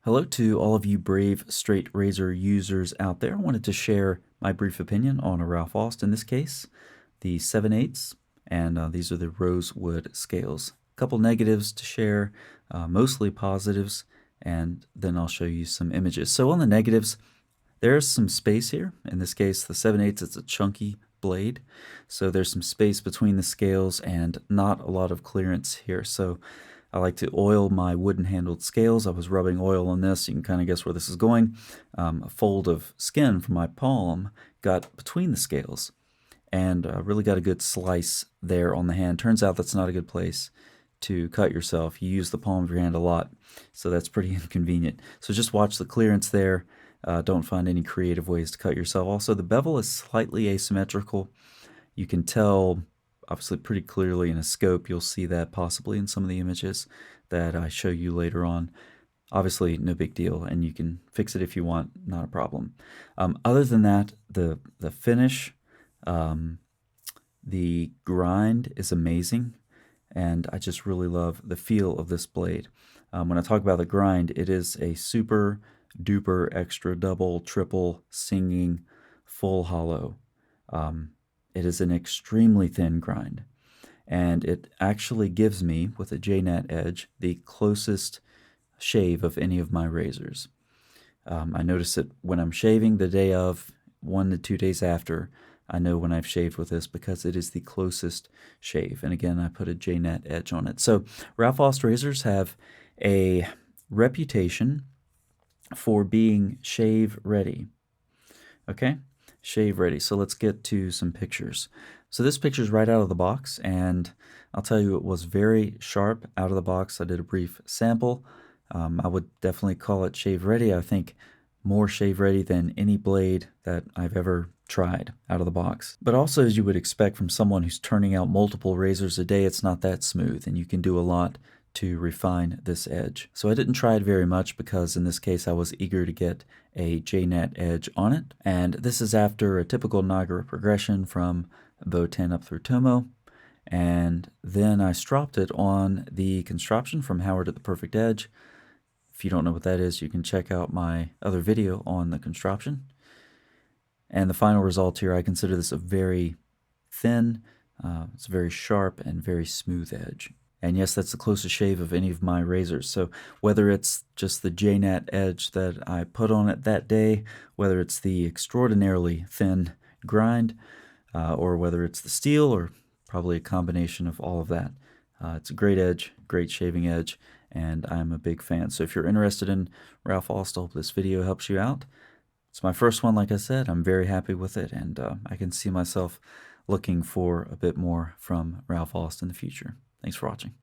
Hello to all of you brave straight razor users out there. I wanted to share my brief opinion on a Ralf Aust, in this case, the 7/8, and these are the Rosewood scales. A couple negatives to share, mostly positives, and then I'll show you some images. So on the negatives, there's some space here. In this case, the 7/8, it's a chunky blade, so there's some space between the scales and not a lot of clearance here. So I like to oil my wooden handled scales. I was rubbing oil on this. You can kind of guess where this is going. A fold of skin from my palm got between the scales and really got a good slice there on the hand. Turns out that's not a good place to cut yourself. You use the palm of your hand a lot, so that's pretty inconvenient. So just watch the clearance there. Don't find any creative ways to cut yourself. Also, the bevel is slightly asymmetrical. You can tell obviously pretty clearly in a scope. You'll see that possibly in some of the images that I show you later on. Obviously, no big deal, and you can fix it if you want, not a problem. Other than that, the finish, the grind is amazing, and I just really love the feel of this blade. When I talk about the grind, it is a super duper extra double triple singing full hollow. It is an extremely thin grind, and it actually gives me, with a J-nut edge, the closest shave of any of my razors. I notice it when I'm shaving the day of, 1 to 2 days after. I know when I've shaved with this because it is the closest shave. And again, I put a J-nut edge on it. So Ralf Aust razors have a reputation for being shave ready. Okay? Shave ready. So let's get to some pictures. So this picture is right out of the box, and I'll tell you it was very sharp out of the box. I did a brief sample. I would definitely call it shave ready. I think more shave ready than any blade that I've ever tried out of the box. But also, as you would expect from someone who's turning out multiple razors a day, it's not that smooth, and you can do a lot to refine this edge. So I didn't try it very much because in this case I was eager to get a J-nut edge on it. And this is after a typical Niagara progression from Bow 10 up through Tomo. And then I stropped it on the construction from Howard at the Perfect Edge. If you don't know what that is, you can check out my other video on the construction. And the final result here, I consider this a very thin, it's a very sharp and very smooth edge. And yes, that's the closest shave of any of my razors. So whether it's just the J-nut edge that I put on it that day, whether it's the extraordinarily thin grind, or whether it's the steel, or probably a combination of all of that. It's a great edge, great shaving edge, and I'm a big fan. So if you're interested in Ralf Aust, I hope this video helps you out. It's my first one, like I said. I'm very happy with it, and I can see myself looking for a bit more from Ralf Aust in the future. Thanks for watching.